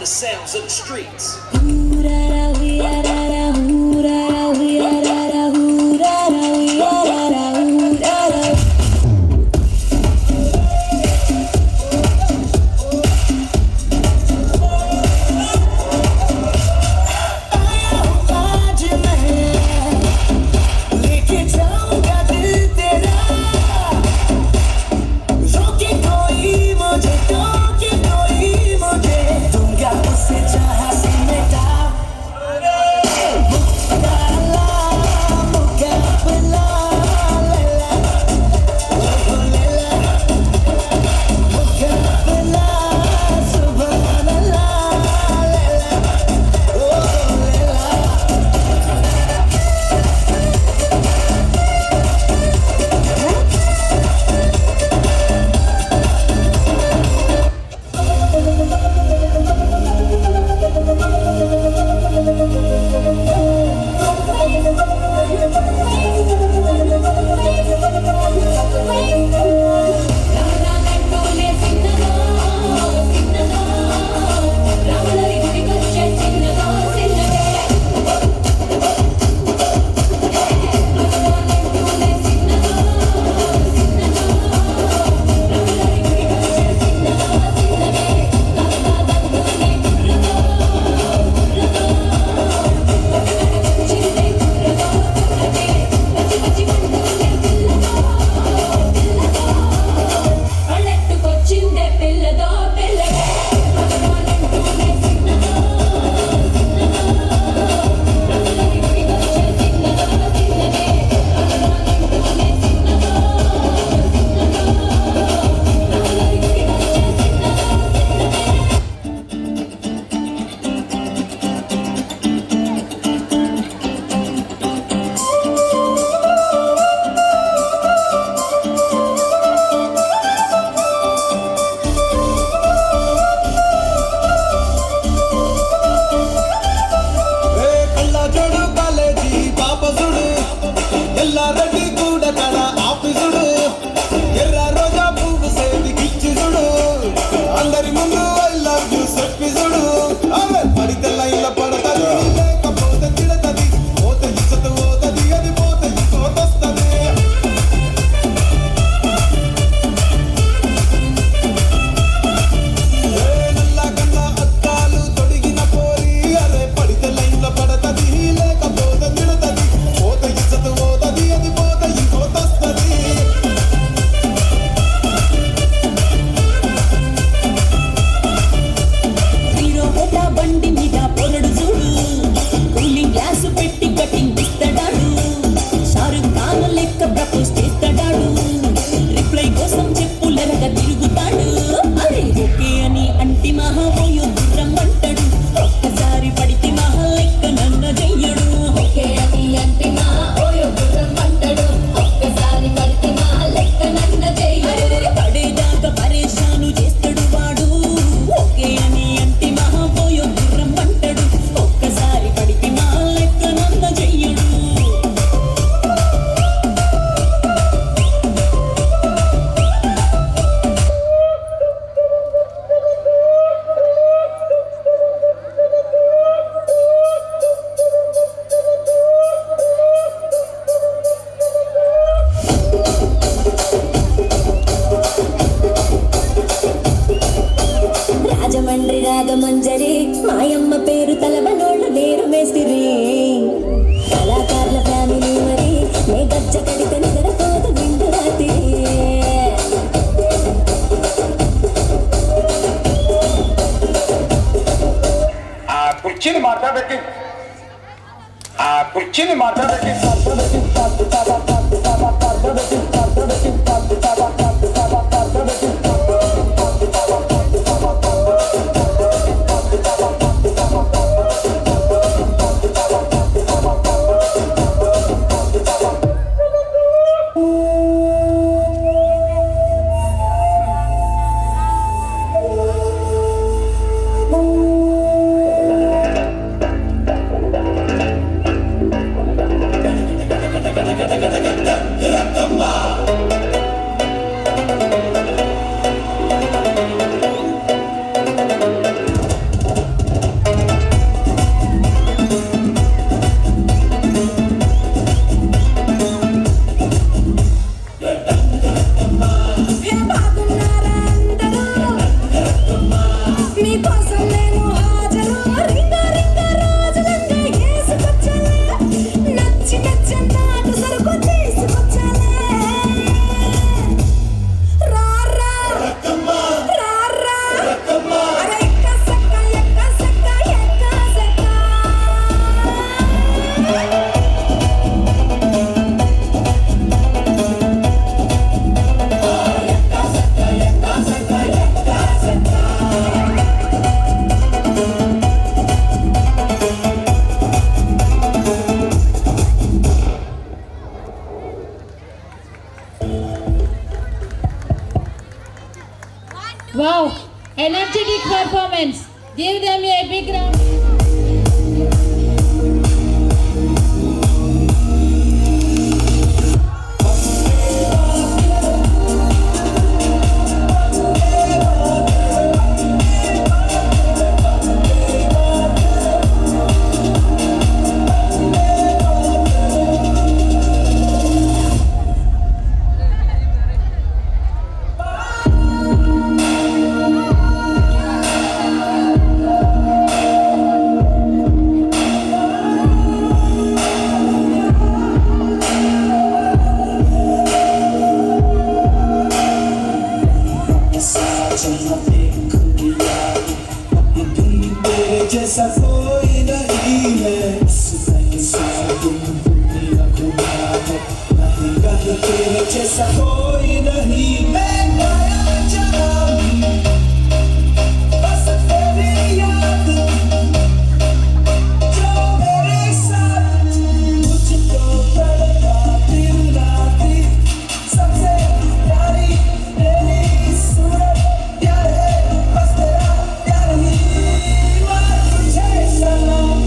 the sounds of the streets. మంజరి మాయమ్మ పేరు తలబనోళ్ళు లేరు మేస్తిరి కళాకారుల ఫ్యామిలీ మరి నే గజ్జ కడితే నిద్రపోదు నిండు రాత్రి కుర్చీని మాట్లాడబెట్టి అసలు నేను హాజరు రింగా రింగా రాజులంగా ఏసుకొచ్చాలే నచ్చి నచ్చి నాటు సరుకు తీసుకొచ్చాలే రారా రారా అరే ఎక్క సక్క ఎక్క సక్క ఎక్క సక్క Wow, energetic performance. Give them a big round. जैसा कोई नहीं है नहीं कहीं तेरे जैसा कोई नहीं मैं गाया जहाँ बस तेरी याद जो मेरे साथ मुझको तड़पाती रुलाती सबसे प्यारी तेरी सूरत प्यार है बस तेरा प्यार ही तुझे सलाम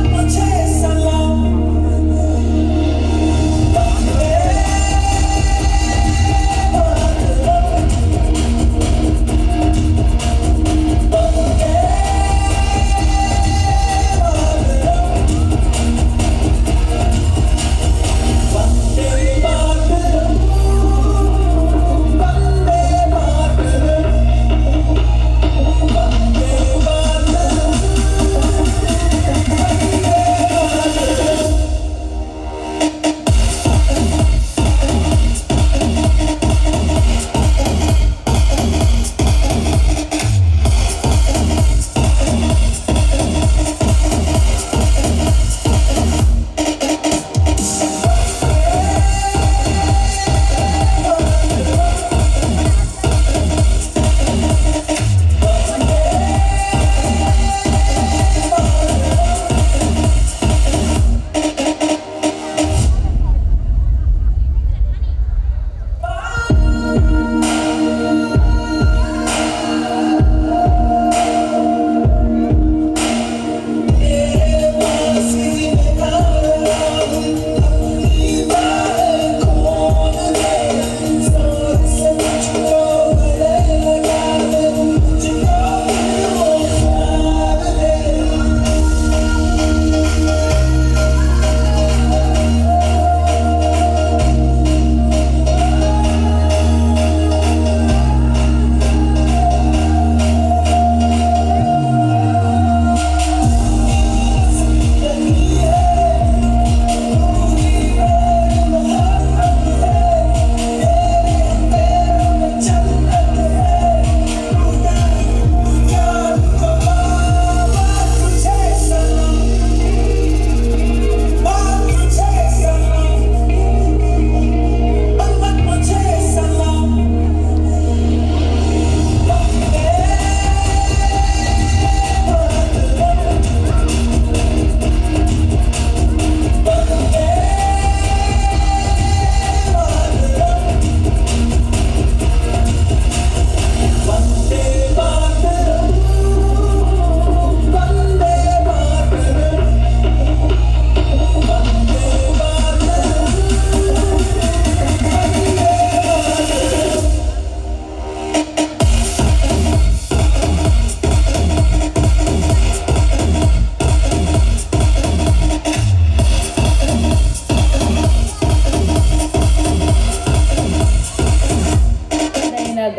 तुझे सलाम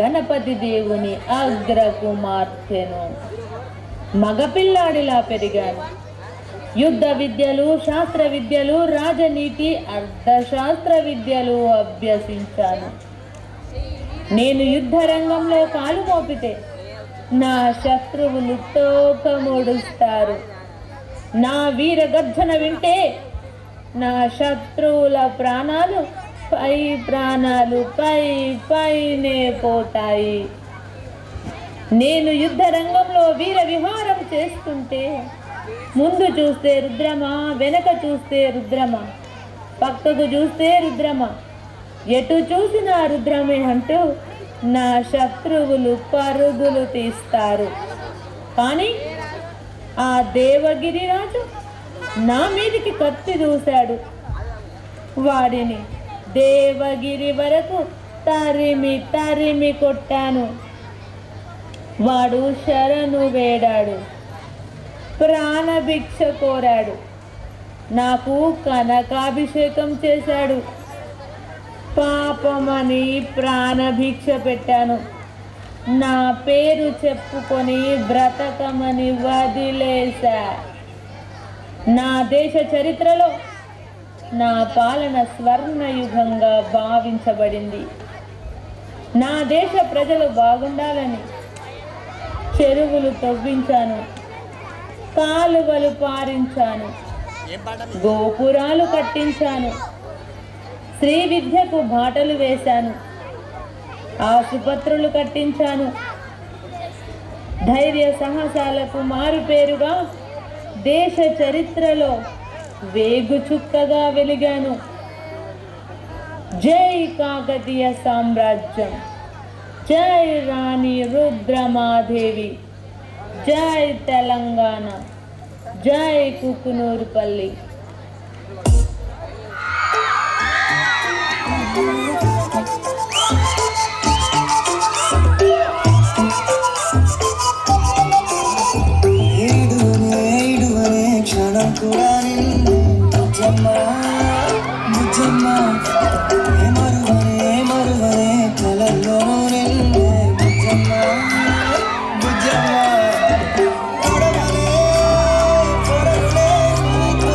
గణపతి దేవుని అగ్ర కుమార్తెను. మగపిల్లాడిలా పెరిగాను. యుద్ధ విద్యలు, శాస్త్ర విద్యలు, రాజనీతి, అర్థశాస్త్ర విద్యలు అభ్యసించాను. నేను యుద్ధ రంగంలో కాలు మోపితే నా శత్రువులు తోకముడుస్తారు. నా వీర గర్జన వింటే నా శత్రువుల ప్రాణాలు పైనే పోతాయి. నేను యుద్ధ రంగంలో వీర విహారం చేస్తుంటే ముందు చూస్తే రుద్రమా, వెనక చూస్తే రుద్రమా, పక్కకు చూస్తే రుద్రమా, ఎటు చూసినా రుద్రమే అంటూ నా శత్రువులు పరుగులు తీస్తారు. కానీ ఆ దేవగిరిరాజు నా మీదికి కత్తి దూశాడు. వాడిని దేవగిరి వరకు తరిమి కొట్టాను. వాడు శరణు వేడాడు, ప్రాణభిక్ష కోరాడు. నాకు కనకాభిషేకం చేశాడు. పాపమని ప్రాణభిక్ష పెట్టాను. నా పేరు చెప్పుకొని బ్రతకమని వదిలేశా. నా దేశ చరిత్రలో నా పాలన స్వర్ణయుగంగా భావించబడింది. నా దేశ ప్రజలు బాగుండాలని చెరువులు తవ్వించాను, కాలువలు పారించాను, గోపురాలు కట్టించాను, స్త్రీ విద్యకు బాటలు వేశాను, ఆసుపత్రులు కట్టించాను. ధైర్య సాహసాలకు మారుపేరుగా దేశ చరిత్రలో వేగుచుక్కగా వెలిగాను. జై కాకతీయ సామ్రాజ్యం, జై రాణి రుద్రమాదేవి, జై తెలంగాణ, జై కుకునూరుపల్లి. క్షణం కూడా నిన్ను బుజ్జమ్మ మరువనే కలల్లోనూ నిన్నే బుజ్జమ్మ పొడవలే నీతో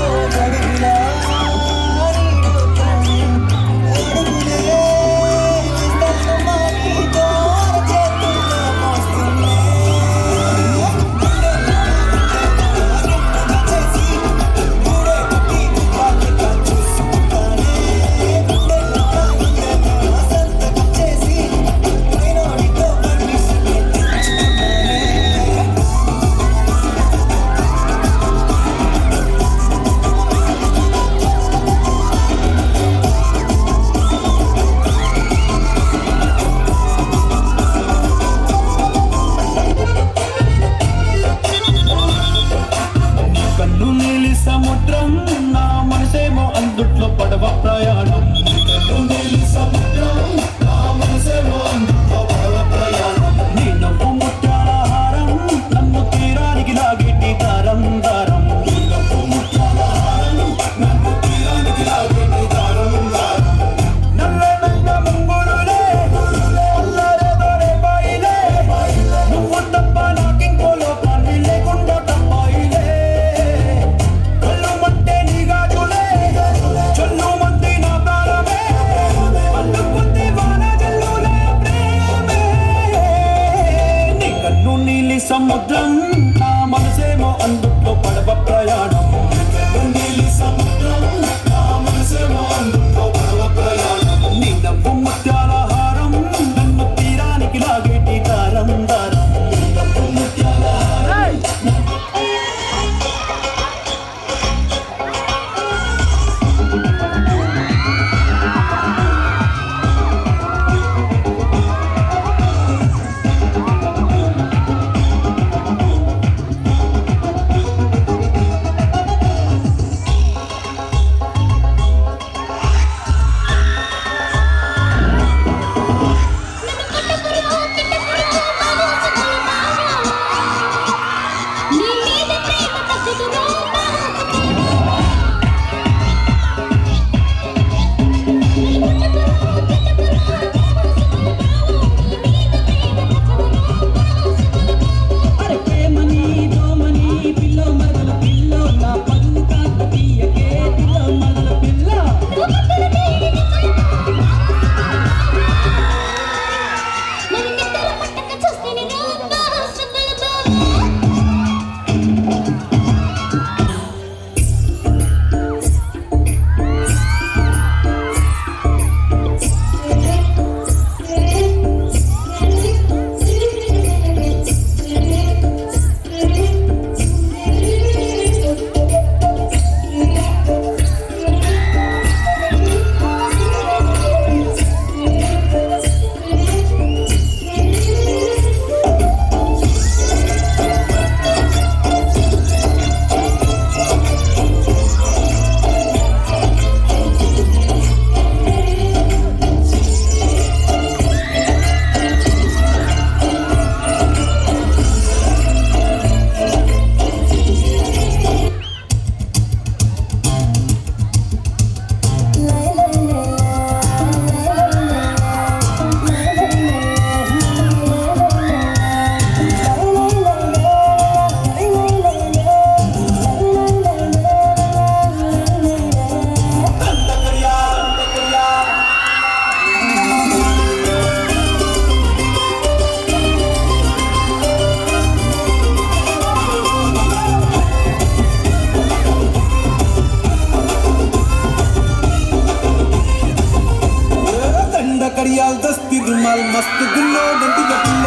మస్తు గుల్లోడంటి పిల్ల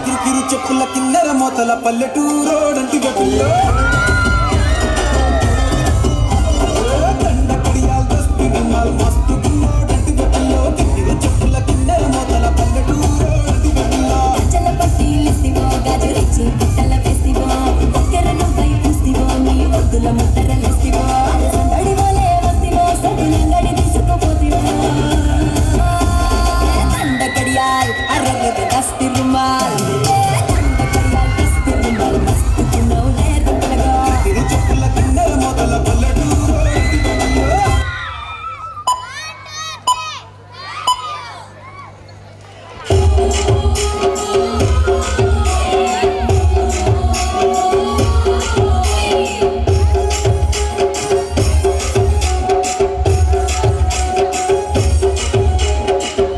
కిరికిరి చెప్పుల కిన్నెర మోతల పల్లెటూరోడంటి పిల్ల దండ కడియాల్ దస్తి గుమ్మాల్ మస్తు గుల్లోడంటి పిల్ల కిరికిరి చెప్పుల కిన్నెర మోతల పల్లెటూరోడంటి పిల్ల గజల పట్టీలిస్తివో గాజురిచ్చి పుట్టల వేస్తివో దగ్గరను వైపుస్తివో నీ ఒడ్డుల ముట్టరలిస్తివో సందడి వలే వస్తివో సడిలంగడి తీసుకుపోతివో దండ కడియాల్ అర్రగ దస్తి రుమాల్ దండ కడియాల్ దస్తి రుమాల్ మస్తు గున్నౌలే రుమలగా కిరికిరి చెప్పుల కిన్నెర మోతల పల్లెటూరోడంటి పిల్ల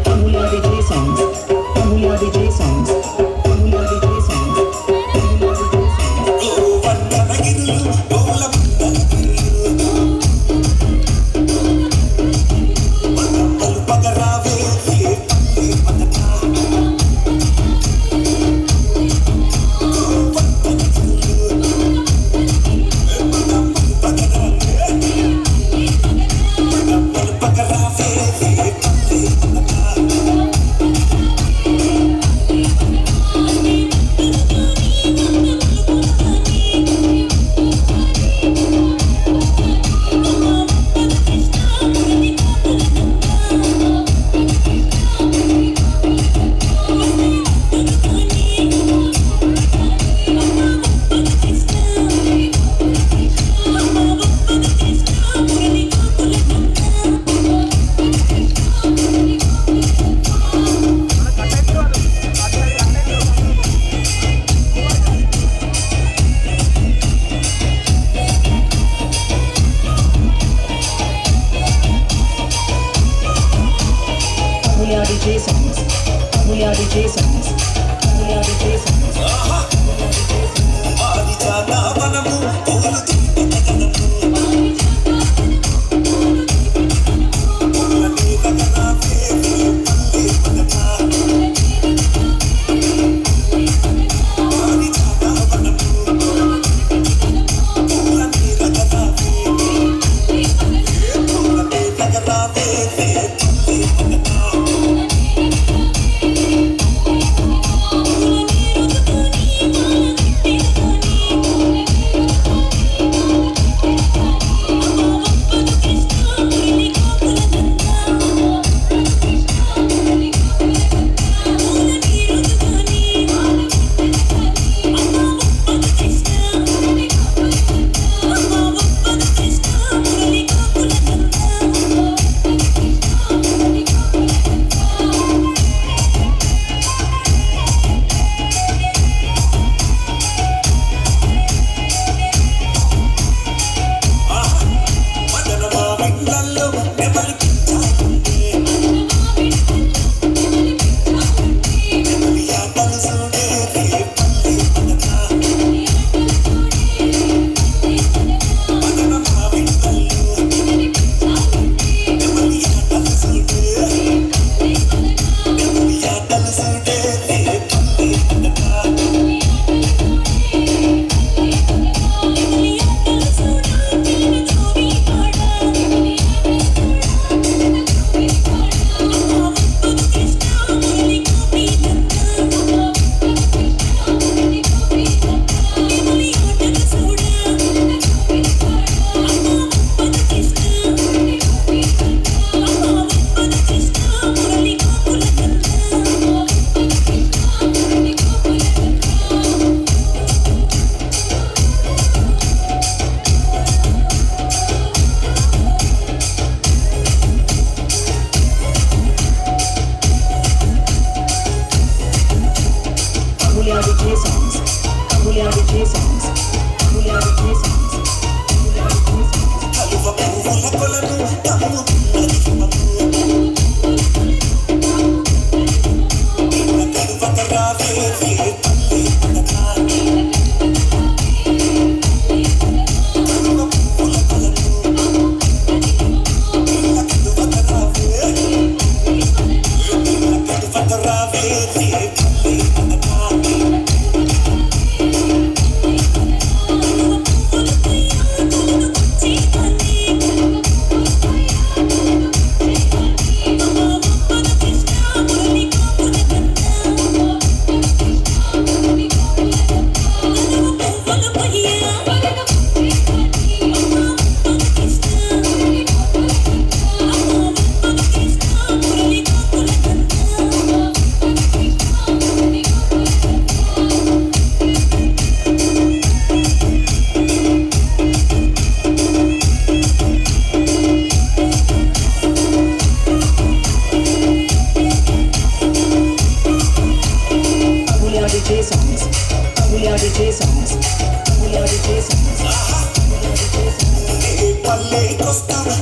Amulya DJ songs. Amulya DJ songs. Amulya DJ songs. Amulya DJ songs. Amulya DJ songs. Amulya DJ songs. Amulya DJ songs.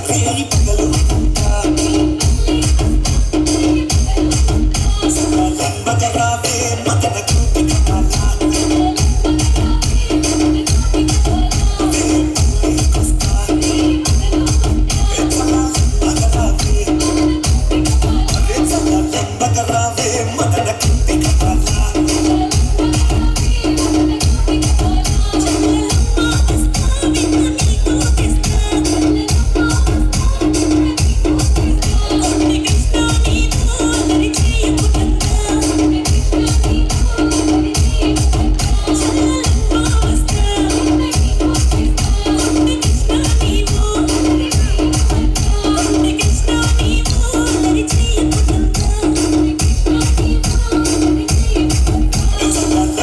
రేయి పగలు లంబగరావే మదన కూపి కమాలా లంబగరావే మదన కూపి కమాలా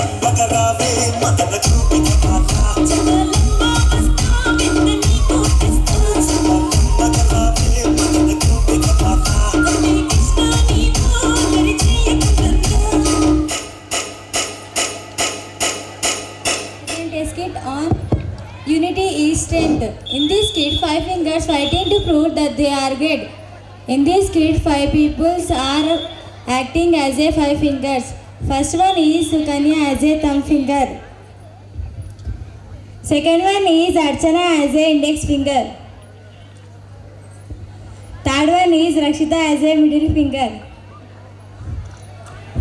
లంబగరావే మదన కూపి కమాలా లంబగరావే మదన కూపి కమాలా Skit on unity is strength. In this skit, 5 fingers fighting to prove that they are great. In this skit, 5 people are acting as a 5 fingers. First one is Sukanya as a thumb finger. Second one is Archana as a index finger. Third one is Rakshita as a middle finger.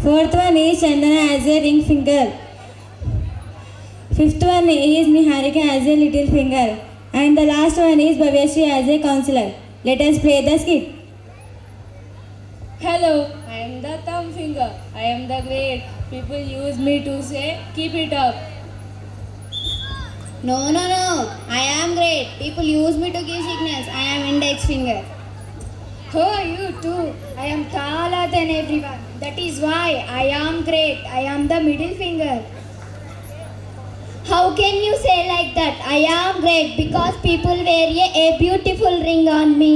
Fourth one is Chandana as a ring finger. Fifth one is Niharika as a little finger. And the last one is Bhavyashree as a counselor. Let us play the skit. Hello, I am the thumb finger. I am the great. People use me to say, keep it up. No. I am great. People use me to give signals. I am index finger. Oh, you too. I am taller than everyone. That is why I am great. I am the middle finger. How can you say like that? I am great because people wear a beautiful ring on me.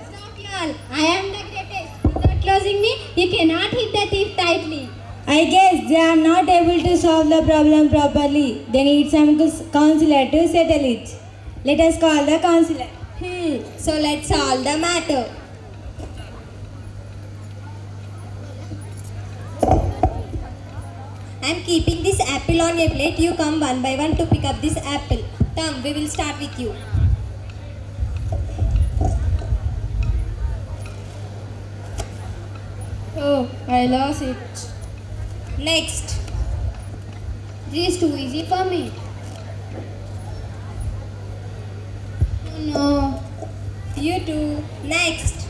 Stop y'all. I am the greatest. Without closing me, you cannot hit the thief tightly. I guess they are not able to solve the problem properly. They need some counselor to settle it. Let us call the counselor. So let's solve the matter. I am keeping this apple on a plate. You come one by one to pick up this apple. Tom, we will start with you. Oh, I lost it. Next. This is too easy for me. Oh no. You too. Next.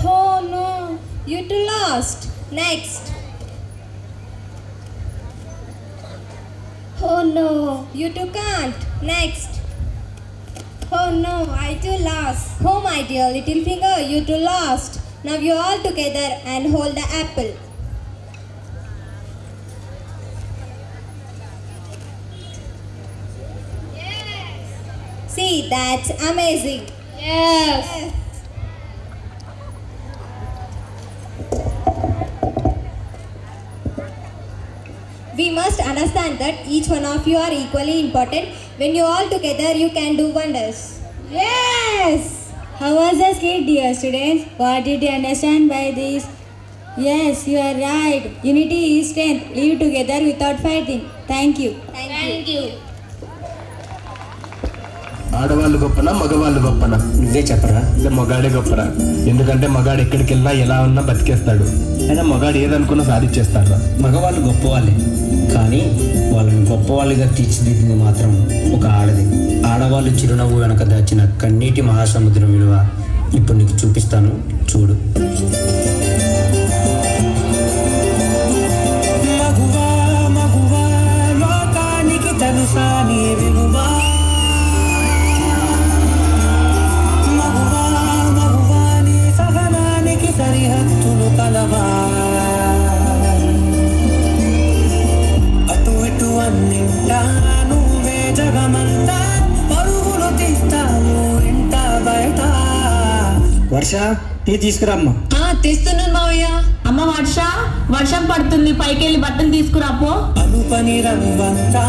Oh no. You too lost. Next. Oh no. You too can't. Next. Oh no. I too lost. Oh my dear little finger. You too lost. Now you all together and hold the apple. See, that's amazing. Yes. We must understand that each one of you are equally important. When you all together, you can do wonders. Yes! How was the skit, dear students? What did you understand by this? Yes, you are right. Unity is strength. Live together without fighting. Thank you. Thank you. ఆడవాళ్ళు గొప్పనా మగవాళ్ళు గొప్పనా? నువ్వే చెప్పరా. ఇలా మగాడే గొప్పరా. ఎందుకంటే మగాడు ఎక్కడికి వెళ్ళినా ఎలా ఉన్నా బతికేస్తాడు. అయినా మగాడు ఏదనుకున్నా సాధించేస్తాడు. మగవాళ్ళు గొప్పవాళ్ళే, కానీ వాళ్ళని గొప్పవాళ్ళుగా తీర్చిదిద్దింది మాత్రం ఒక ఆడది. ఆడవాళ్ళు చిరునవ్వు వెనక దాచిన కన్నీటి మహాసముద్రం విలువ ఇప్పుడు నీకు చూపిస్తాను, చూడు. మగువా మగువా లోకానికి తెలుసా నీ విలువ. మగువా మగువా నీ సహనానికి సరిహద్దులు కలవా. అటు ఇటు అన్నింటా నువ్వే జగమంతా పరుగులు తీస్తావు ఇంట బయట. వర్ష, టీ తీసుకురామ్మా. తెస్తున్నాను మావయ్య. అమ్మ వర్ష, వర్షం పడుతుంది, పైకి వెళ్ళి బట్టలు తీసుకురాపో. అనుపని రవ్వంతా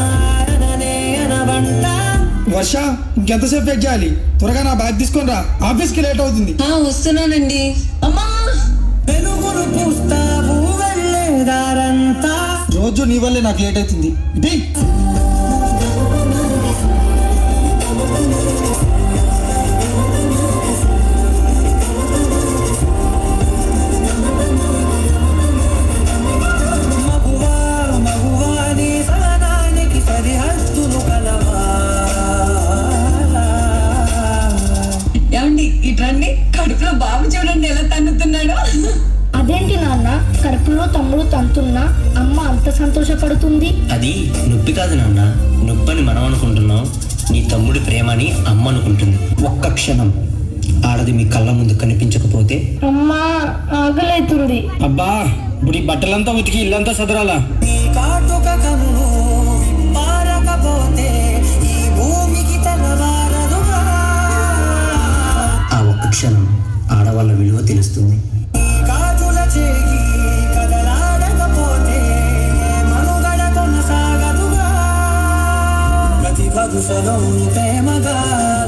అననే అనవంట వర్ష ఇంకెంతసేపు వెయిట్ చేయాలి? త్వరగా నా బ్యాగ్ తీసుకొని రా, ఆఫీస్కి లేట్ అవుతుంది. వస్తున్నానండి. అమ్మా వెలుగులు పూస్తావు వెళ్ళేదారంతా. రోజు నీ వల్లే నాకు లేట్ అవుతుంది. ఏమండి ఇట్రండి, కడుపులో బాబు చూడండి ఎలా తన్నుతున్నాడు. అదేంటి నాన్న, కడుపులో తమ్ముడు తంతున్నా అమ్మ అంత సంతోషపడుతుంది? అది నొప్పి కాదు నాన్న, నొప్పని మనం అనుకుంటున్నాం, నీ తమ్ముడి ప్రేమని అమ్మ అనుకుంటుంది. ఒక్క క్షణం ఆడది మీ కళ్ళ ముందు కనిపించకపోతే అమ్మా ఆకలైతుంది. అబ్బా ఇప్పుడు ఈ బట్టలంతా ఉతికి ఇల్లంతా సదరాలా? నీ కాటుక కన్ను పారకపోతే ఈ భూమికి తెల్లవారదుగా. ఆ ఒక్క క్షణం ఆడవాళ్ళ విలువ తెలుస్తుంది. గాజుల చేయి కదలాడకపోతే మనుగడ కొనసాగదుగా. ప్రతి వరుసలో ప్రేమగా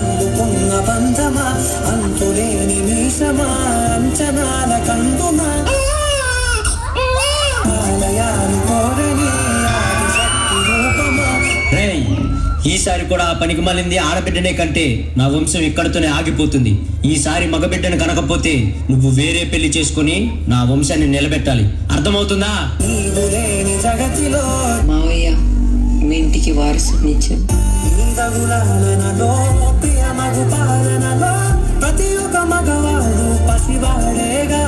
అందుకున్న బంధమా, అంతులేని మీసమా, అంచనాల కందుమా, ఆలయాలు కోరని ఆదిశక్తి రూపమా. రేయ్, ఈసారి కూడా ఆ పనికి మళ్ళింది ఆడబిడ్డనే కంటే నా వంశం ఇక్కడితోనే ఆగిపోతుంది. ఈసారి మగబిడ్డను కనకపోతే నువ్వు వేరే పెళ్లి చేసుకుని నా వంశాన్ని నిలబెట్టాలి, అర్థమవుతుందా? నీవు లేని జగతిలో మావయ్య మీ ఇంటికి వారసునిచ్చాం. నీదగులాలనలో ప్రియమగు పాలనలో ప్రతి ఒక్క మగవాడు పసివాడేగా.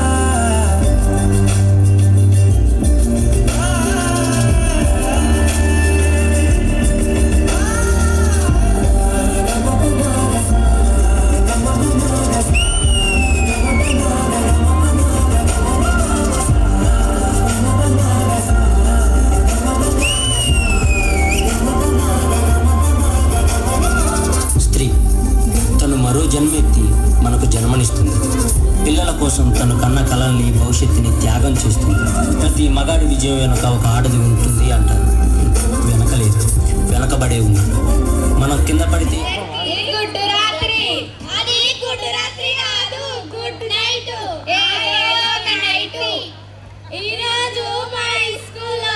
స్త్రీ తను మరో జన్మెత్తి మనకు జన్మనిస్తుంది. పిల్లల కోసం తను కన్న కళల్ని, భవిష్యత్తుని త్యాగం చేస్తుంది. ప్రతి మగాడి విజయం వెనక ఒక ఆడది ఉంటుంది అంటారు. వెనకలేదు, వెనకబడే ఉంది. మనం కింద పడితే గుడ్ రాత్రి, అది గుడ్ రాత్రి కాదు, గుడ్ నైట్. ఈ రోజు మన స్కూల్లో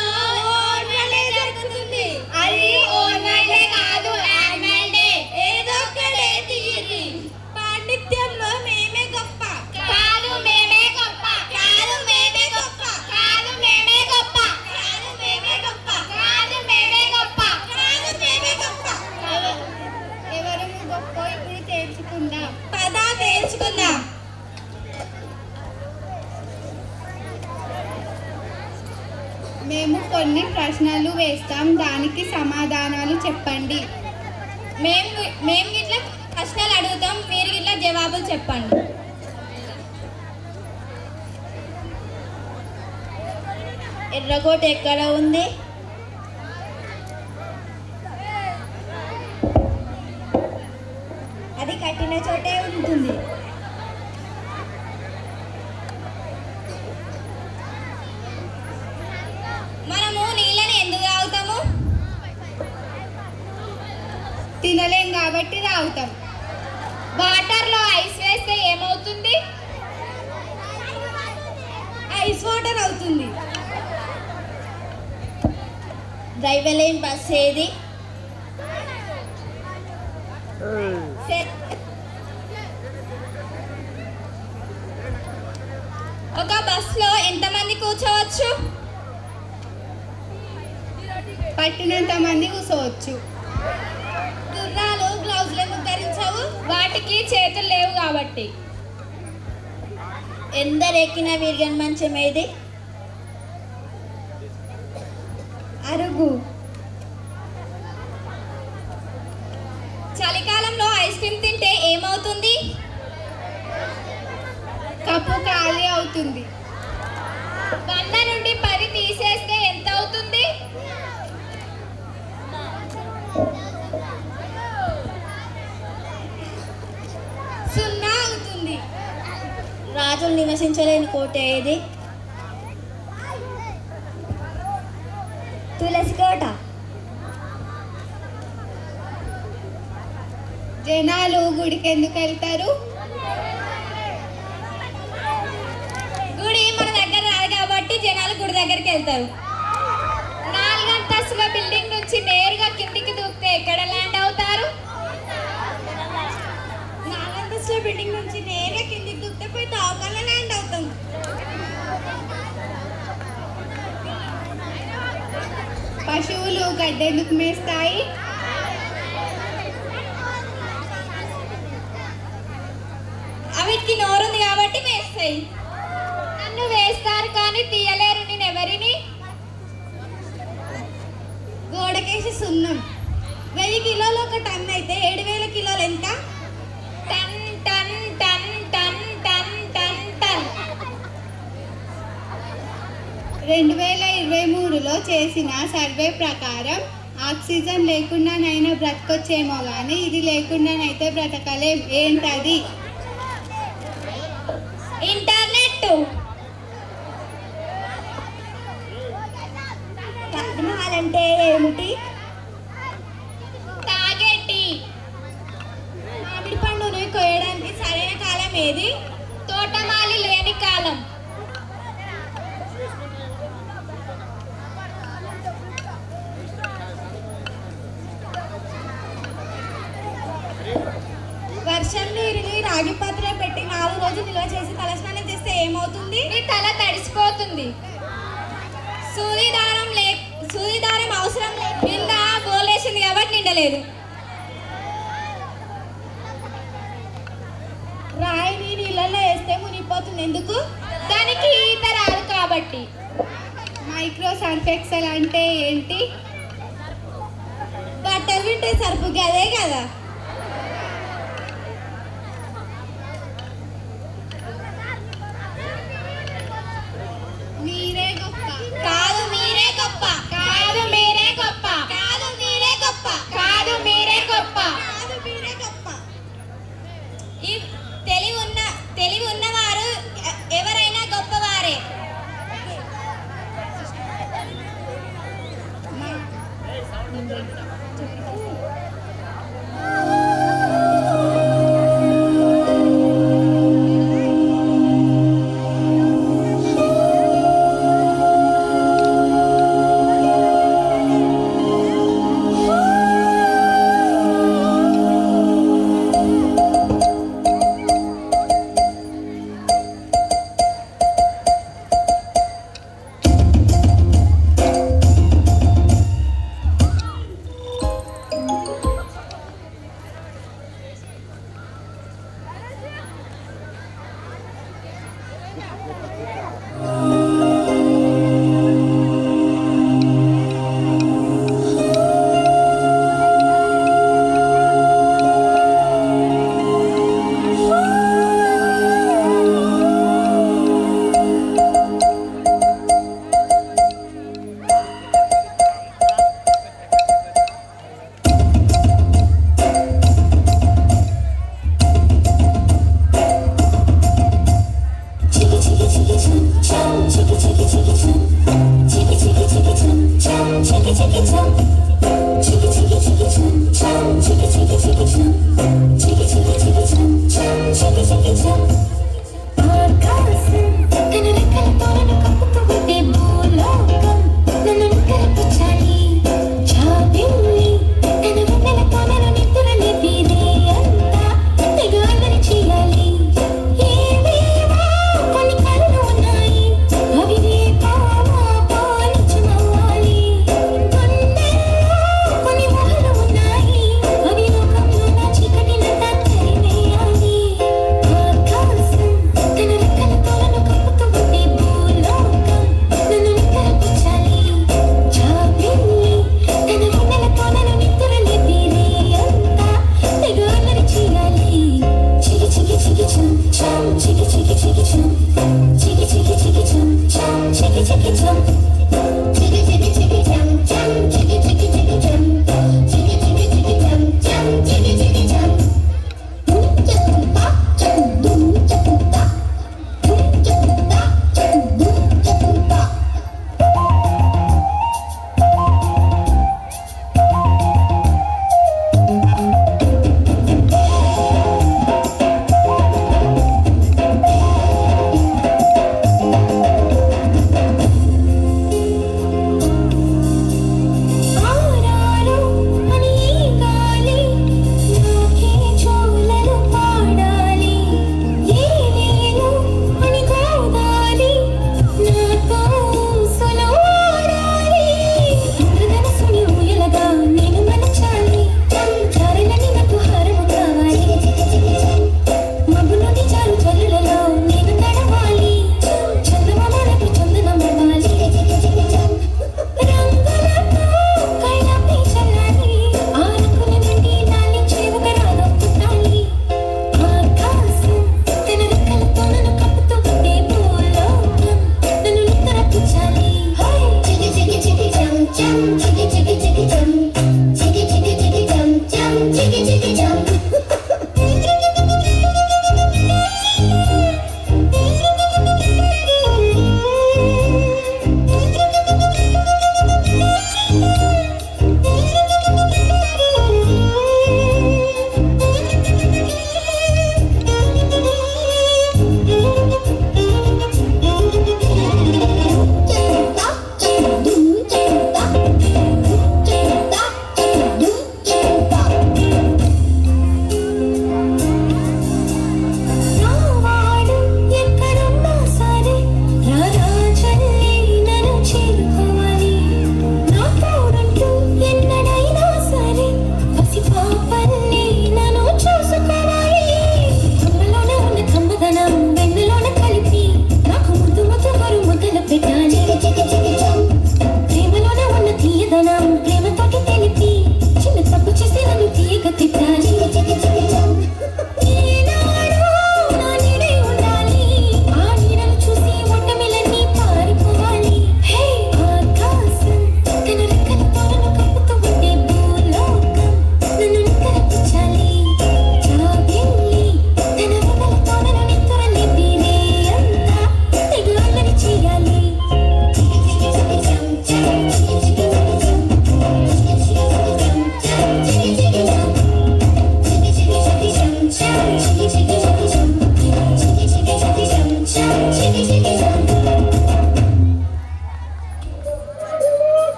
ఓన్వల్ డే జరుగుతుంది. అది ఓన్వల్ డే కాదు, యాన్యువల్ డే. ఏదో ఒక డే తీరి. పాండిత్యంలో మేమే గొప్ప కాదు, మేమే గొప్ప కాదు, మేమే గొప్ప కాదు, మేమే గొప్ప కాదు, మేమే గొప్ప కాదు, మేమే గొప్ప కాదు, మేమే గొప్ప. ఎవరు గొప్ప ఇప్పుడు తేల్చుకుందాం. పద తేల్చుకుందాం. మేము కొన్ని ప్రశ్నలు వేస్తాం, దానికి సమాధానాలు చెప్పండి. మేము ఇట్లా ప్రశ్నలు అడుగుతాం, మీరు ఇట్లా జవాబులు చెప్పండి. ఎర్రకోట ఎక్కడ ఉంది? అది కట్టిన చోటే ఉంటుంది. మనము నీళ్ళని ఎందుకు తాగుతాము? తినలేం కాబట్టి తాగుతాం. వాటర్లో ఐస్ వేస్తే ఏమవుతుంది? ఐస్ వాటర్ అవుతుంది. డ్రైవర్ లేని బస్ ఏది? ఒక బస్లో ఎంతమంది కూర్చోవచ్చు? పట్టినంత మంది కూర్చోవచ్చు. గుర్రాలు గ్లౌజులు ఎందుకు ధరించావు? వాటికి చేతులు లేవు కాబట్టి. ఎందరెక్కిన విరిగని మంచం ఏది? అరుగు. చలికాలంలో ఐస్ క్రీమ్ తింటే ఏమవుతుంది? కప్పు ఖాళీ అవుతుంది. 100 నుండి 10 తీసేస్తే ఎంత అవుతుంది? 0 అవుతుంది. రాజులు నివసించలేని కోట ఏది? తులసి కోట. జనాలు గుడికి ఎందుకు వెళ్తారు? గుడి మన దగ్గర రాదు కాబట్టి జనాలు గుడి దగ్గరికి వెళ్తారు. 4 అంతస్తుల బిల్డింగ్ నుంచి నేరుగా కిందికి దూకితే ఎక్కడ ల్యాండ్ అవుతారు? 4 అంతస్తుల బిల్డింగ్ నుంచి నేరుగా కిందికి దూకితే పోయి తోకల్లో ల్యాండ్ అవుతాం. పశువులు గడ్డి ఎందుకు మేస్తాయి? అవిటికి నోరుంది కాబట్టి వేస్తాయి. నన్ను వేస్తారు కానీ తీయలేరు, నేను ఎవరిని? గోడకేసి సున్నం. 1000 కిలోలు ఒక టన్ అయితే 7000 కిలోలు ఎంత? టన్ టన్ టన్ టన్ టన్ టన్ టన్. 2023లో చేసిన సర్వే ప్రకారం ఆక్సిజన్ లేకుండానైనా బ్రతకొచ్చేమో కానీ ఇది లేకుండానైతే బ్రతకలేం. ఏంటది? ఇంటర్నెట్. తాజ్మహల్ అంటే ఏమిటి? తాగేటి. మామిడి పండుని కోయడానికి సరైన కాలం ఏది? తోటమాలి లేని కాలం. వర్షం నీరుని రాగి పాత్ర పెట్టి 4 రోజులు నిల్వ చేసి తలస్నానం చేస్తే ఏమవుతుంది? నీ తల తడిసిపోతుంది. సూదిదారం అవసరం లేదు. కింద గోలేసింది కాబట్టి నిండలేదు. రాయిని నీళ్ళల్లో వేస్తే మునిగిపోతుంది. ఎందుకు? దానికి ఈత రాదు కాబట్టి. మైక్రో సర్ఫ్ ఎక్సెల్ అంటే ఏంటి? బట్టలు వింటే సరుపు గదే కదా. మీరే గొప్ప. కాదు మీరే గొప్ప. కాదు మీరే గొప్ప. కాదు మీరే గొప్ప. కాదు మీరే గొప్ప. కాదు మీరే గొప్ప. ఈ తెలివి ఉన్నవారు ఎవరైనా గొప్పవారే.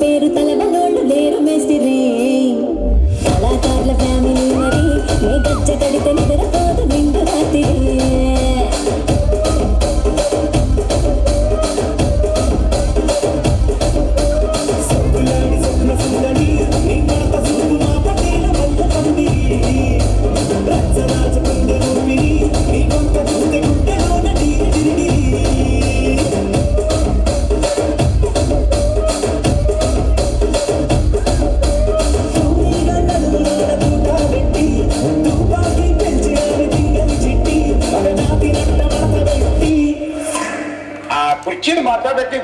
పేరు తలవనోళ్ళు లేరు మేస్తిరి కళాకారుల ఫ్యామిలీ మరి నే గజ్జ కడితే నిద్రపోదు నిండు రాత్రి కుర్చీని మాట్లాడబెట్టి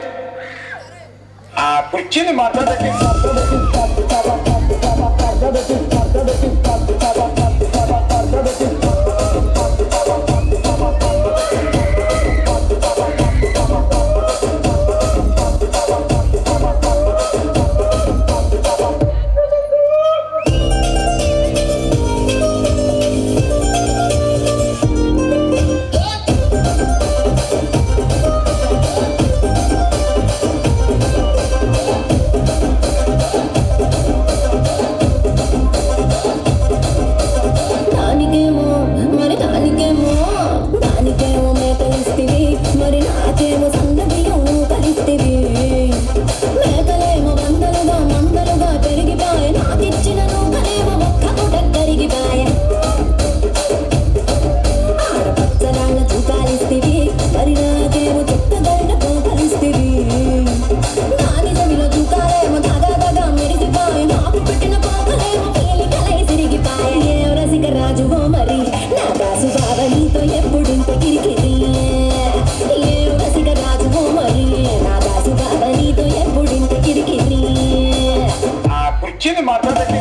ఆ కుర్చీని మాట్లాడబెట్టి కుర్చీని మాట్లాడబెట్టి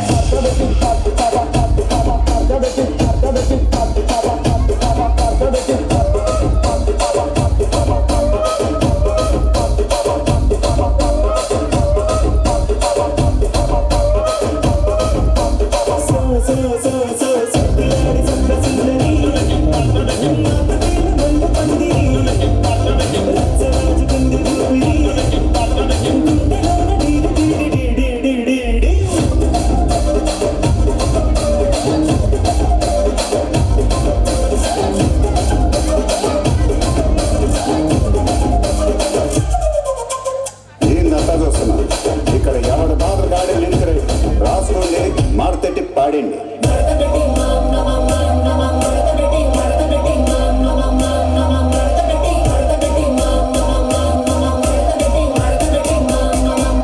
ఇక్కడ ఎవడు బాధ గాడి నింకరే రాసుకోండి మార్తెట్టి పాడండి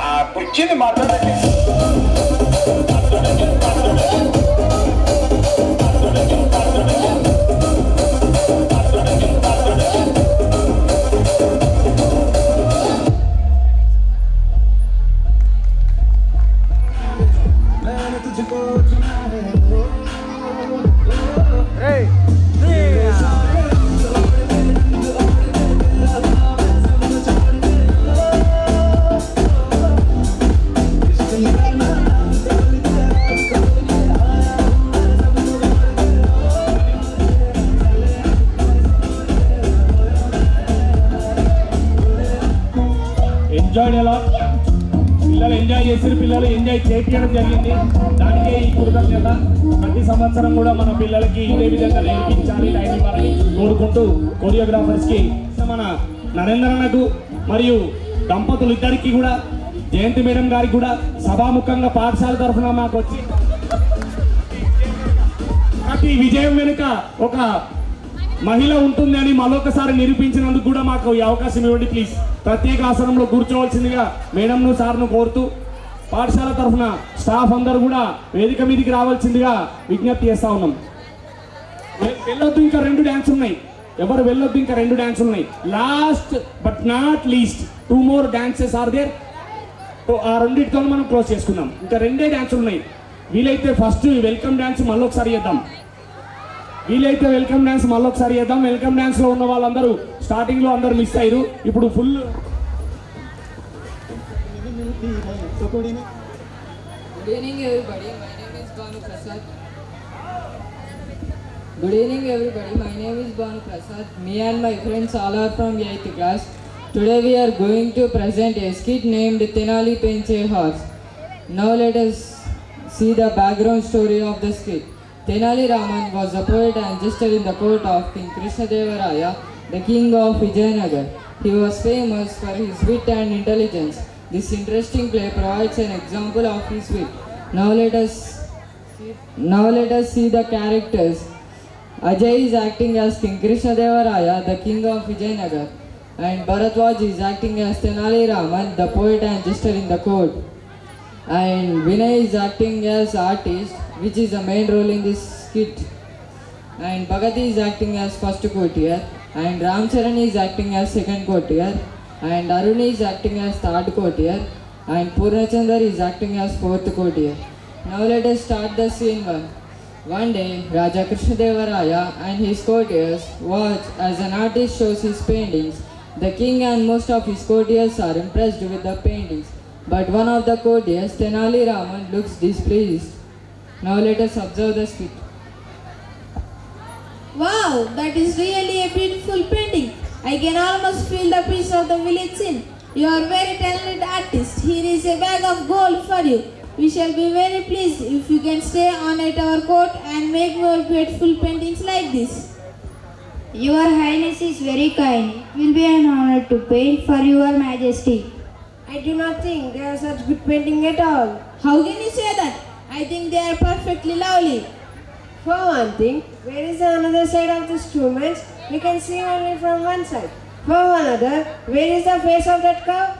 ఆ కుర్చీని మాట్లాడండి ఎంజాయ్ ఎలా పిల్లలు ఎంజాయ్ చేసిన పిల్లలు ఎంజాయ్ చేయించడం జరిగింది. దానికే ఈ కృతజ్ఞత. ప్రతి సంవత్సరం కూడా మన పిల్లలకి ఇదే విధంగా నేర్పించాలి, టైం ఇవ్వాలని కోరుకుంటూ కొరియోగ్రాఫర్స్కి మన నరేంద్రన్నకు మరియు దంపతులు ఇద్దరికి కూడా జయంతి మేడం గారికి కూడా సభాముఖంగా పాఠశాల తరఫున మాకు వచ్చి ప్రతి విజయం వెనుక ఒక మహిళ ఉంటుంది అని మరొకసారి నిరూపించినందుకు కూడా మాకు ఈ అవకాశం ఇవ్వండి ప్లీజ్. ప్రత్యేక ఆసనంలో కూర్చోవలసిందిగా మేడంను సార్ను కోరుతూ పాఠశాల తరఫున స్టాఫ్ అందరూ కూడా వేదిక మీదకి రావాల్సిందిగా విజ్ఞప్తి చేస్తా ఉన్నాం. వెళ్ళొద్దు, ఇంకా 2 డ్యాన్స్ ఉన్నాయి. ఎవరు వెళ్ళొద్దు, ఇంకా 2 డ్యాన్స్ ఉన్నాయి. Last but not least 2 more dances are there. ఆ రెండింటితో మనం క్లోజ్ చేసుకుందాం. ఇంకా 2 డ్యాన్సులు ఉన్నాయి. వీలైతే ఫస్ట్ వెల్కమ్ డ్యాన్స్ మళ్ళొకసారి చేద్దాం. వెల్కమ్ డ్యాన్స్ లో ఉన్న వాళ్ళందరూ స్టార్టింగ్ లో అందరూ మిస్ అయ్యారు. ఇప్పుడు full Good evening everybody, my name is Banu Prasad. Me and my friends all are from 8th class. Today we are going to present a skit named Tenali Penche Horse. Now let us see the background story of the skit. Tenali Raman was a poet and jester in the court of King Krishnadevaraya, the king of Vijayanagar. He was famous for his wit and intelligence. This interesting play provides an example of his wit. Now let us see the characters. Ajay is acting as King Krishnadevaraya, the king of Vijayanagar, and Bharatwaj is acting as Tenali Raman, the poet and jester in the court. And Vinay is acting as artist, which is the main role in this skit. And Bhagati is acting as first courtier, and Ramcharan is acting as second courtier, and Arun is acting as third courtier, and Purnachandar is acting as fourth courtier. Now let us start the scene 1. One day, Raja Krishnadevaraya and his courtiers watch as an artist shows his paintings. The king and most of his courtiers are impressed with the paintings, but one of the courtiers, Tenali Raman, looks displeased. Now let us observe the skit. Wow, that is really a beautiful painting. I can almost feel the piece of the village scene. You are a very talented artist. Here is a bag of gold for you. We shall be very pleased if you can stay on at our court and make more beautiful paintings like this. Your Highness is very kind. It will be an honor to paint for your Majesty. I do not think they are such good painting at all. How can you say that? I think they are perfectly lovely. For one thing, where is the another side of the instruments? We can see only from one side. For another, where is the face of that cow?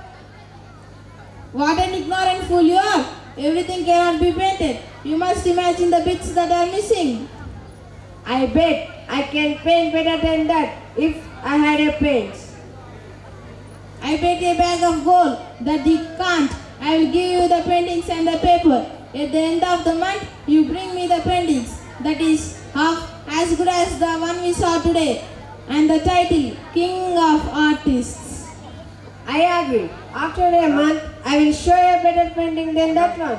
What an ignorant fool you are! Everything cannot be painted. You must imagine the bits that are missing. I bet I can paint better than that if I had a paint. I bet a bag of gold that you can't. I will give you the paintings and the paper. At the end of the month, you bring me the paintings. That is half as good as the one we saw today. And the title, King of Artists. I agree. After a month, I will show you a better painting than that one.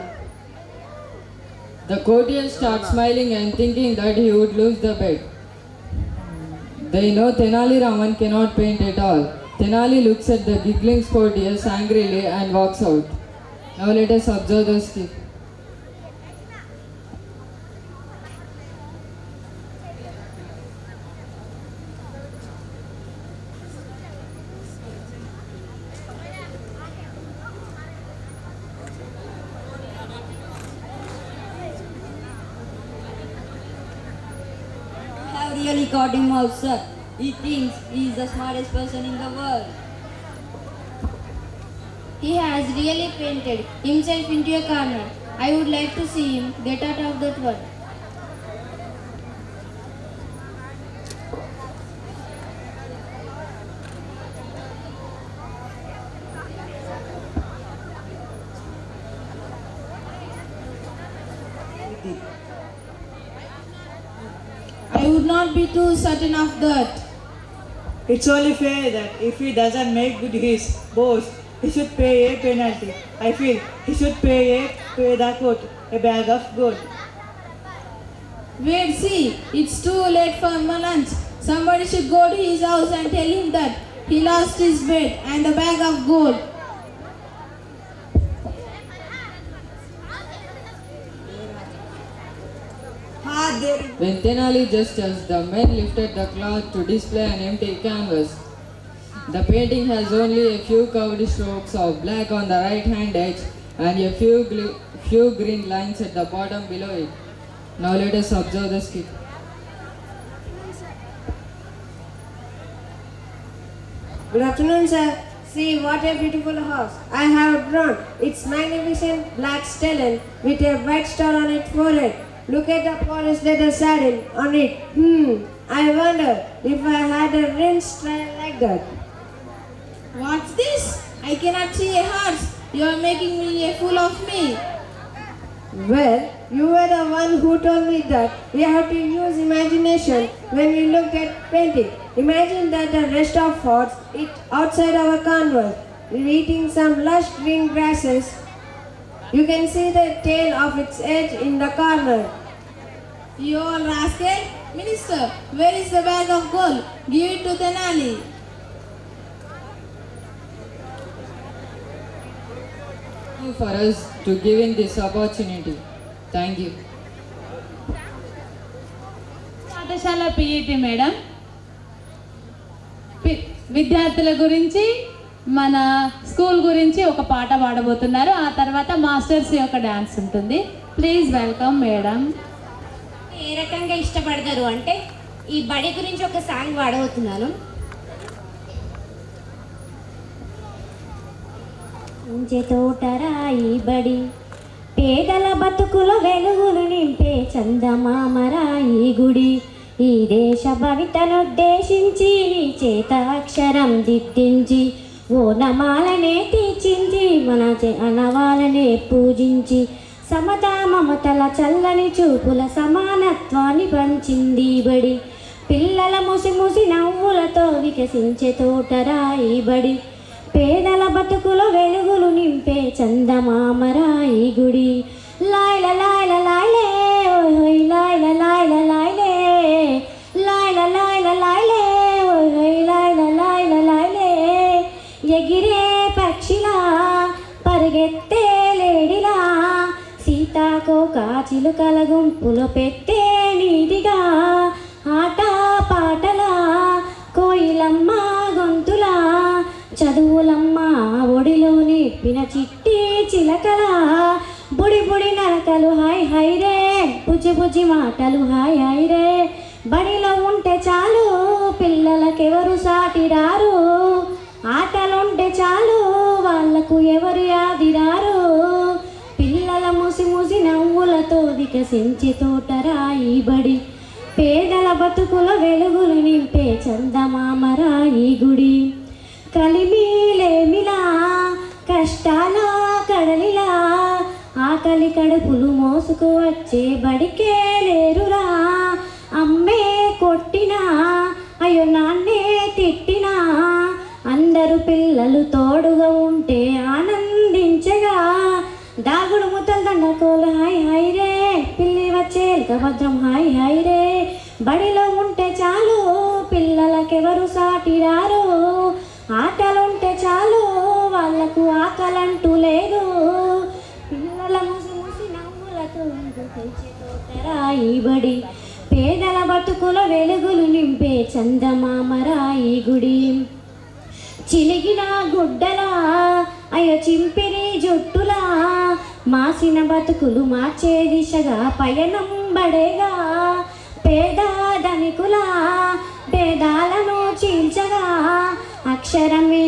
The courtier starts smiling and thinking that he would lose the bet. They know Tenali Raman cannot paint at all. Tenali looks at the giggling courtiers angrily and walks out. Now let us observe the skit. Really caught him out, sir. He thinks he is the smartest person in the world. He has really painted himself into a corner. I would like to see him get out of that one. I would not be too certain of that. It's only fair that if he doesn't make good his boast, he should pay a penalty. I feel he should pay the court a bag of gold. Wait, see, it's too late for my lunch. Somebody should go to his house and tell him that he lost his bet and the bag of gold. When Tenali gestures, the men lifted the cloth to display an empty canvas. The painting has only a few curved strokes of black on the right hand edge and a few green lines at the bottom below it. Now let us observe the skit. Good afternoon, sir. See what a beautiful horse I have drawn. It's magnificent black stallion with a white star on its forehead. Look at the polished leather saddle on it. I wonder if I had a rinsed style like that. What's this? I cannot see a horse. You are making me a fool of me. Well, you were the one who told me that we have to use imagination when we look at painting. Imagine that the rest of horse is outside our canvas. We're eating some lush green grasses. You can see the tail of its edge in the corner. You old rascal! Minister, where is the bag of gold? Give it to Tenali. you for us to giving this opportunity. Thank you. పాఠశాల PET madam విద్యార్థుల గురించి మన school గురించి ఒక పాట పాడబోతున్నారు. ఆ తర్వాత masters యొక్క డ్యాన్స్ ఉంటుంది. Please welcome madam. ఏ రకంగా ఇష్టపడతారు అంటే ఈ బడి గురించి ఒక సాంగ్ పాడబోతున్నాను. ఇంచె తోటరా ఈ బడి, పేదల బతుకుల వెలుగులు నింపే చందమామరా ఈ గుడి, ఈ దేశ భవితనుద్దేశించి నీ చేత అక్షరం దిద్దించి ఓ నమాలనే తీర్చించి మన అనవాలనే పూజించి సమతా మమతల చల్లని చూపుల సమానత్వాన్ని పంచింది బడి, పిల్లల ముసి ముసి నవ్వులతో వికసించే తోటరా ఈ బడి, పేదల బతుకుల వెలుగులు నింపే చందమామరా ఈ గుడి. లాయల లాయల లాయలే ఓయ్ లాయల లాయల లాయలే, లాయల లాయల లాయలే ఓయ్ లాయల లాయల లాయలే, ఎగిరే పక్షిలా పరిగెత్తే లేడిలా, సీతాకోక చిలుకల గుంపులో పెట్టే నీటిగా, ఆట పాటలా కోయిలమ్మ గొంతులా, చదువులమ్మ ఒడిలో నేర్పిన చిట్టి చిలకలా, బుడి బుడి నరకలు హాయ్ హాయ్ రే, బుజ్జి బుజ్జి మాటలు హాయ్ హాయ్ రే, బడిలో ఉంటే చాలు పిల్లలకెవరు సాటి రారు, ఆటలుంటే చాలు వాళ్ళకు ఎవరు యాదిరారు, పిల్లల ముసి ముసి నవ్వులతో వికసించి తోటరా ఈ బడి, పేదల బతుకుల వెలుగులు నింపే చందమామరా ఈ గుడి, కలిమిలేమిలా కష్టాల కడలిలా, ఆకలి కడుపులు మోసుకు వచ్చే బడికే లేరురా, అమ్మే కొట్టినా అయ్యో నాన్నే తిట్టినా, అందరూ పిల్లలు తోడుగా ఉంటే ఆనందించగా, దాగుడు ముద్దలు దండకోలు హాయ్ హాయ్ రే, పిల్లి వచ్చే భద్రం హాయ్ హాయ్ రే, బడిలో ఉంటే చాలు పిల్లలకెవరు సాటి రారు, ఆటలుంటే చాలు వాళ్ళకు ఆకలంటూ లేదు, పిల్లల ముసి ముసి నవ్వులతో తోటరా ఈ బడి, పేదల బతుకుల వెలుగులు నింపే చందమామరా ఈ గుడి, చిలిగిన గుడ్డలా అయ్యో చింపిరి జుట్టులా, మాసిన బతుకులు మార్చే దిశగా పయనం బడేగా, పేద ధనికుల భేదాలను చీల్చగా, అక్షరమే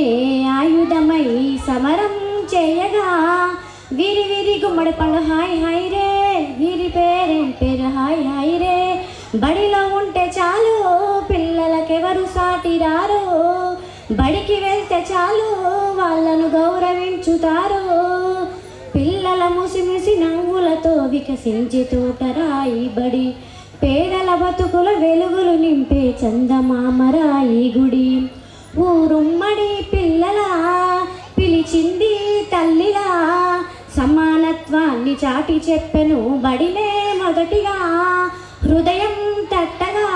ఆయుధమై సమరం చేయగా, వీరి వీరి గుమ్మడి పండు హాయ్ హాయ్ రే, వీరి పేరేం పేరు హాయ్ హాయ్ రే, బడిలో ఉంటే చాలు పిల్లలకెవరు సాటి రారు, బడికి వెళ్తే చాలు వాళ్ళను గౌరవించుతారు, పిల్లల ముసి ముసి నవ్వులతో వికసించి తోటరా ఈ బడి, పేదల బతుకుల వెలుగులు నింపే చందమామరా ఈ గుడి, ఊరుమ్మడి పిల్లల పిలిచింది తల్లిలా, సమానత్వాన్ని చాటి చెప్పెను బడిలే మొదటిగా, హృదయం తట్టగా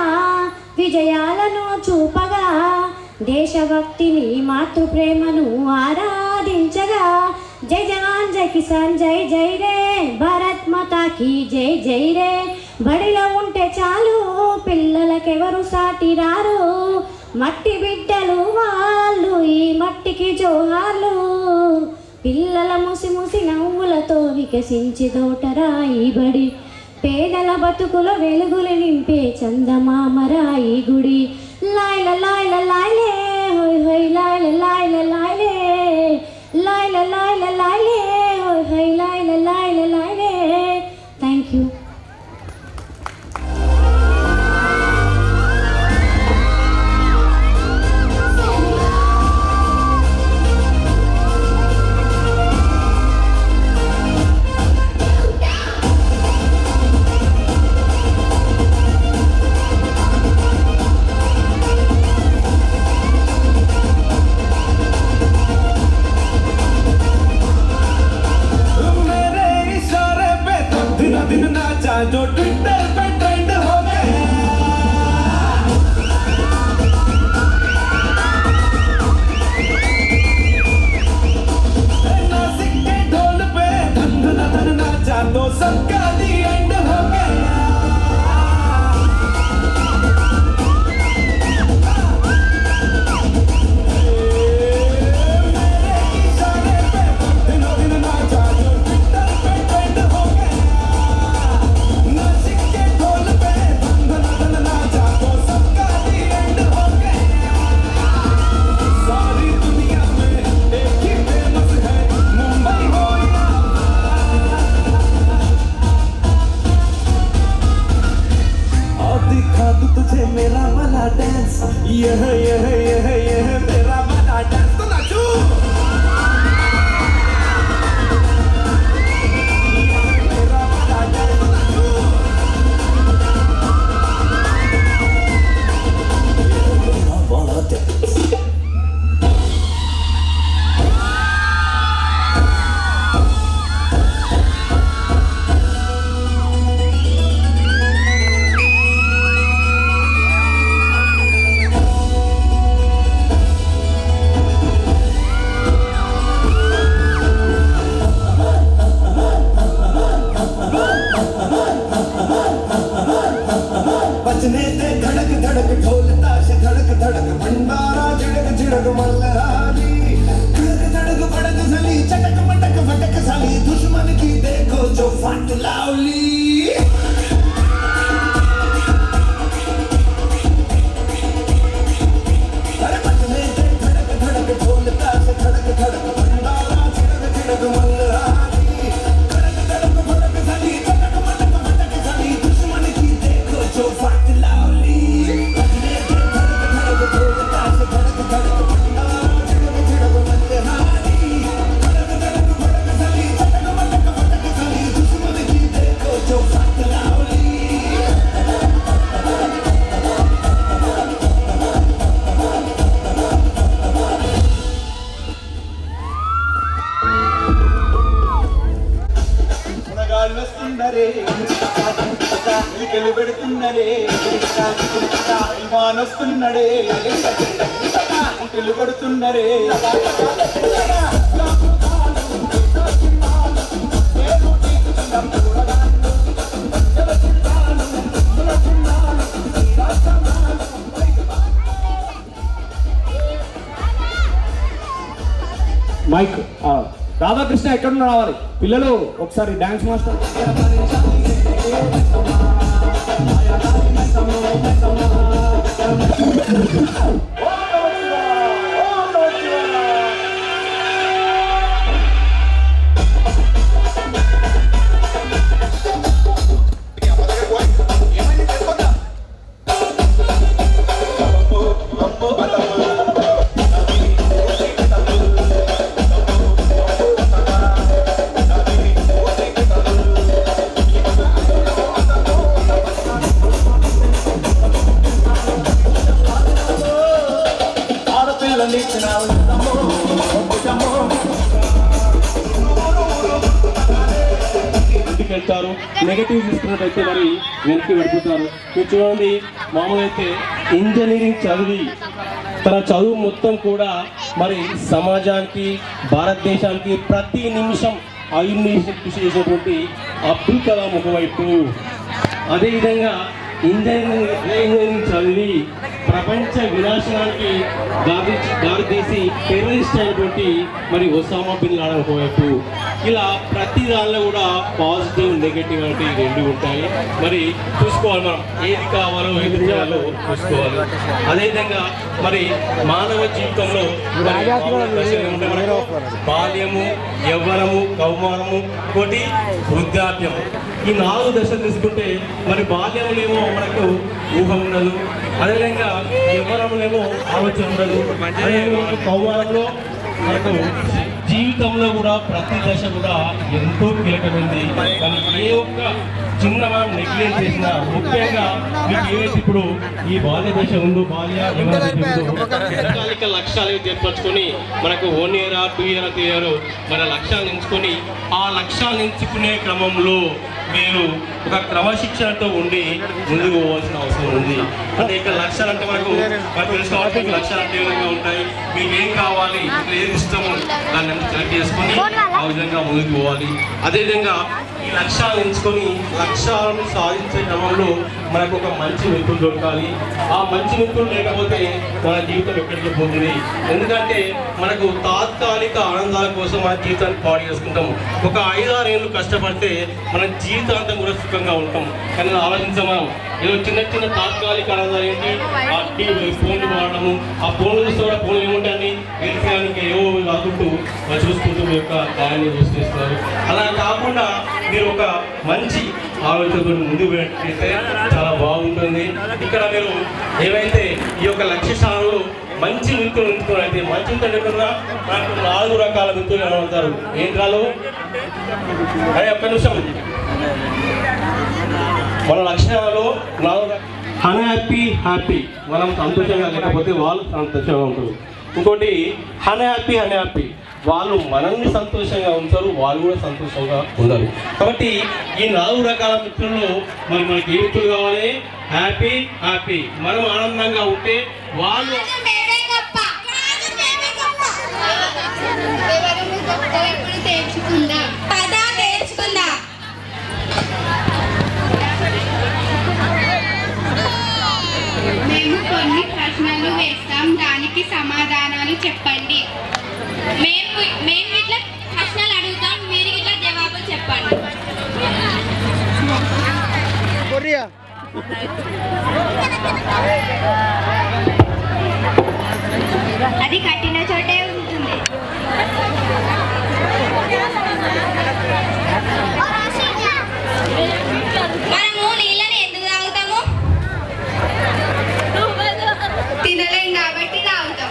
విజయాలను చూపగా, దేశభక్తిని మాతృప్రేమను ఆరాధించగా, జై జవాన్ జై కిసాన్ జై జై రే, భారత్ మాతాకి జై జై రే, బడిలో ఉంటే చాలు పిల్లలకెవరు సాటి రారు, మట్టి బిడ్డలు వాళ్ళు ఈ మట్టికి జోహార్లు, పిల్లల ముసి ముసి నవ్వులతో వికసించి తోటరా ఈ బడి, పేదల బతుకుల వెలుగులు నింపే చందమామరా ఈ గుడి, లాయల లాయల లాయలే హోయ్ హోయ్ లాయల లాయల లాయలే, లాయల లాయల లాయలే హోయ్ హోయ్ లాయల లాయల లాయలే. Thank you. दिन नाचा जो ट्विटर पे ट्रेंड हो गया, नासिक के ढोल వాళ్ళు వస్తున్నరే ఎలికెలు పెడుతున్నరే ఇమాన్ వస్తున్నడే ఎలికెలు కొడుతున్నరే మైక్ రాధాకృష్ణ ఎక్కడున్నా రావాలి పిల్లలు ఒకసారి డాన్స్ మాస్టర్ వెళ్తారు నెగటివ్ తీసుకున్నట్టయితే మరి వెనక్కి వెళ్ళిపోతారు. మీరు చూడండి, మామూలు అయితే ఇంజనీరింగ్ చదివి తన చదువు మొత్తం కూడా మరి సమాజానికి భారతదేశానికి ప్రతి నిమిషం కృషి చేసినటువంటి అబ్దుల్ కలాం ఒకవైపు, అదేవిధంగా ఇంజనీరింగ్ చదివి ప్రపంచ వినాశనానికి దారితీసి టెర్రరిస్ట్ అయినటువంటి మరి ఒసామా బిన్ లాడెన్ ఒకవైపు, ఇలా ప్రతి దానిలో కూడా పాజిటివ్ నెగటివ్ అంటే రెండు ఉంటాయి. మరి చూసుకోవాలి, మనం ఏది కావాలో ఏది చేయాలో చూసుకోవాలి. అదేవిధంగా మరి మానవ జీవితంలో బాల్యము, యవ్వనము, కౌమారము, ఇంకోటి వృద్ధాప్యము, ఈ 4 దశలు తీసుకుంటే మరి బాల్యములేమో మనకు ఊహ ఉండదు, అదేవిధంగా యవ్వనములేమో ఆలోచన ఉండదు, అదేవిధంగా కౌమారంలో మనకు జీవితంలో కూడా ప్రతి దశ కూడా ఎంతో కీలకమైంది. కానీ ఏ ఒక్క చిన్న మనం నెగ్లెక్ట్ చేసినా, ముఖ్యంగా మీకు ఏవైతే ఇప్పుడు ఈ బాల్య దశ ఉందో, దీర్ఘకాలిక లక్ష్యాలు ఏర్పరచుకొని మనకు 1 year 2 year 3 year మన లక్ష్యాలు ఎంచుకొని ఆ లక్ష్యాలు ఎంచుకునే క్రమంలో మీరు ఒక క్రమశిక్షణతో ఉండి ముందుకు పోవాల్సిన అవసరం ఉంది. అంటే ఇక్కడ లక్ష్యాలు అంటే మనకు తెలుసుకోవాలి, లక్ష్యాలు అంటే ఏ విధంగా ఉంటాయి, మీకు ఏం కావాలి, మీకు ఏది ఇష్టమో దాన్ని సెలెక్ట్ చేసుకొని ఆ విధంగా ముందుకు పోవాలి. అదేవిధంగా ఈ లక్ష్యాలు ఎంచుకొని లక్ష్యాలను సాధించే క్రమంలో మనకు ఒక మంచి మిత్రులు దొరకాలి. ఆ మంచి మిత్రులు లేకపోతే మన జీవితం ఎక్కడికి పోతుంది. ఎందుకంటే మనకు తాత్కాలిక ఆనందాల కోసం మన జీవితాన్ని పాడు చేసుకుంటాం. ఒక 5-6 ఏళ్ళు కష్టపడితే మన జీవితాంతం కూడా సుఖంగా ఉంటాం. కానీ ఆలోచించాం, మనం ఏదో చిన్న చిన్న తాత్కాలిక ఆనందాలు ఏంటి, ఆ టీవీ ఫోన్లు వాడడము, ఆ ఫోన్లు చూస్తే కూడా ఫోన్లు ఏముంటాయని తెలిసేదానికి ఏవో కాకుంటూ చూసుకుంటూ మీ యొక్క దాన్ని చూస్తున్నారు. అలా కాకుండా మీరు ఒక మంచి ఆలోచనతో ముందుకు పెట్టితే చాలా బాగుంటుంది. ఇక్కడ మీరు ఏవైతే ఈ యొక్క లక్ష్య స్థానంలో మంచి మిత్రులు ఎంచుకోవాలంటే, మంచి మిత్రులు ఎక్కడున్నా నాకు 4 రకాల మిత్రులు కనబడతారు. ఏంట్రాలు? అదే ఒక్క నిమిషం, మన లక్ష్యాలలో 4 హ్యాపీ, మనం సంతోషంగా లేకపోతే వాళ్ళు సంతోషంగా ఉంటారు. ఇంకోటి హ్యాపీ, వాళ్ళు మనల్ని సంతోషంగా ఉంచారు, వాళ్ళు కూడా సంతోషంగా ఉండాలి. కాబట్టి ఈ 4 రకాల మిత్రుల్లో మరి మనకి ఏ మిత్రులు కావాలి? హ్యాపీ, మనం ఆనందంగా ఉంటే వాళ్ళు మేము కొన్ని ప్రశ్నలు వేస్తాం, దానికి సమాధానాలు చెప్పండి. మేము ఇట్లా ప్రశ్నలు అడుగుతాం, మీరు ఇట్లా జవాబులు చెప్పండి. అది కట్టిన చోటే ఉంటుంది. మనము నీళ్ళని ఎందుకు తాగుతాము? తినలేం కాబట్టి తాగుతాం.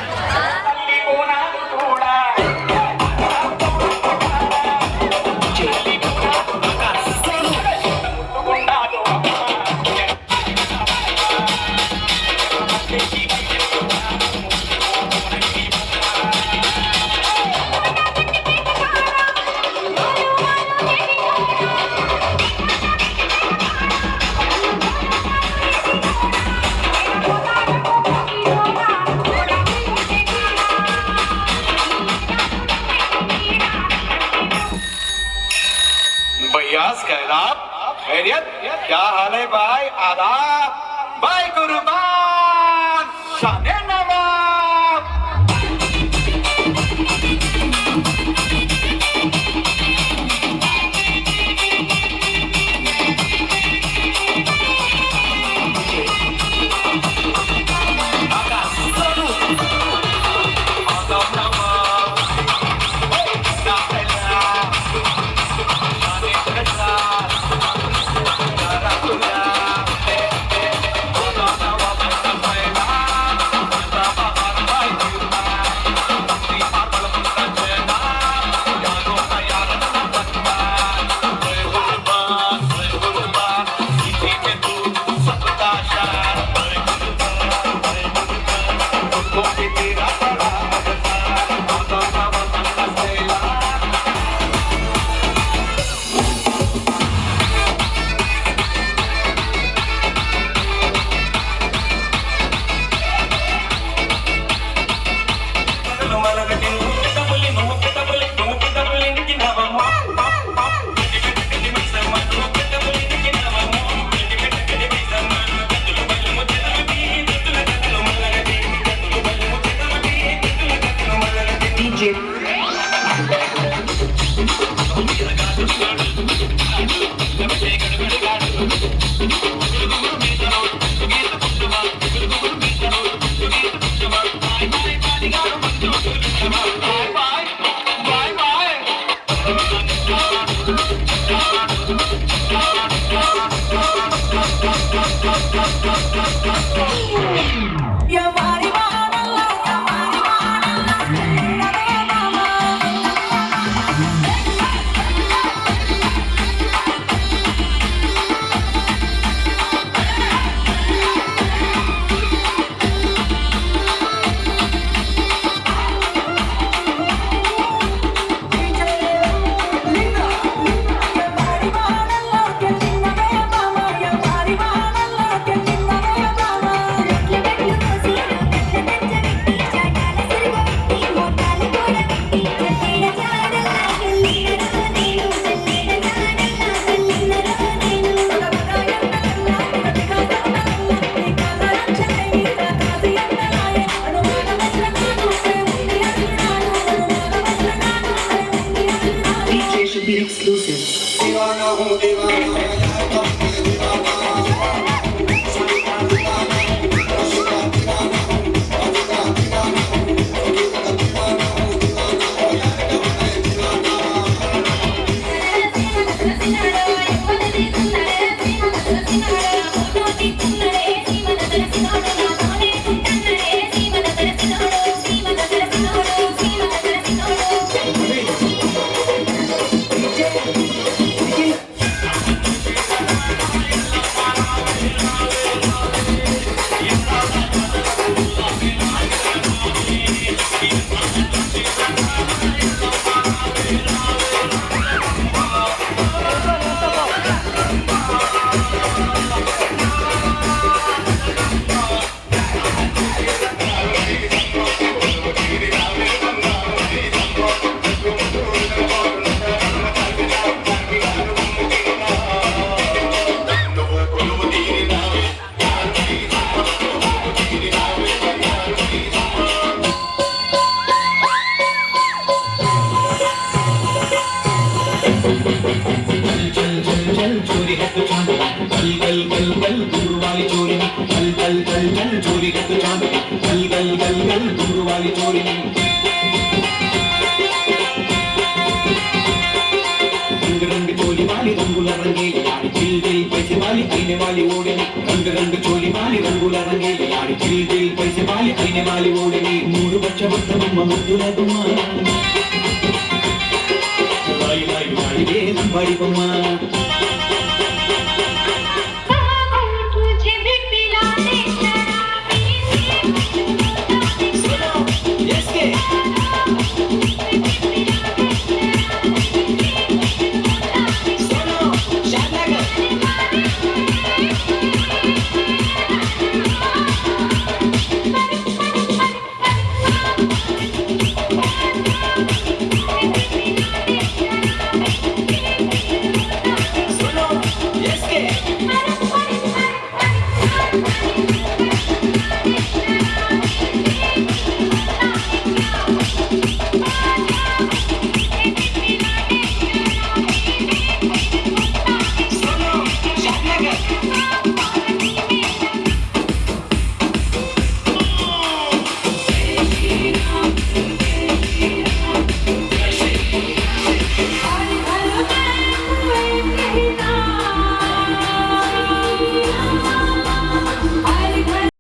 स्कैलाब खैरियत क्या हाल है भाई आदाब भाई कुर्बान शाने नवाब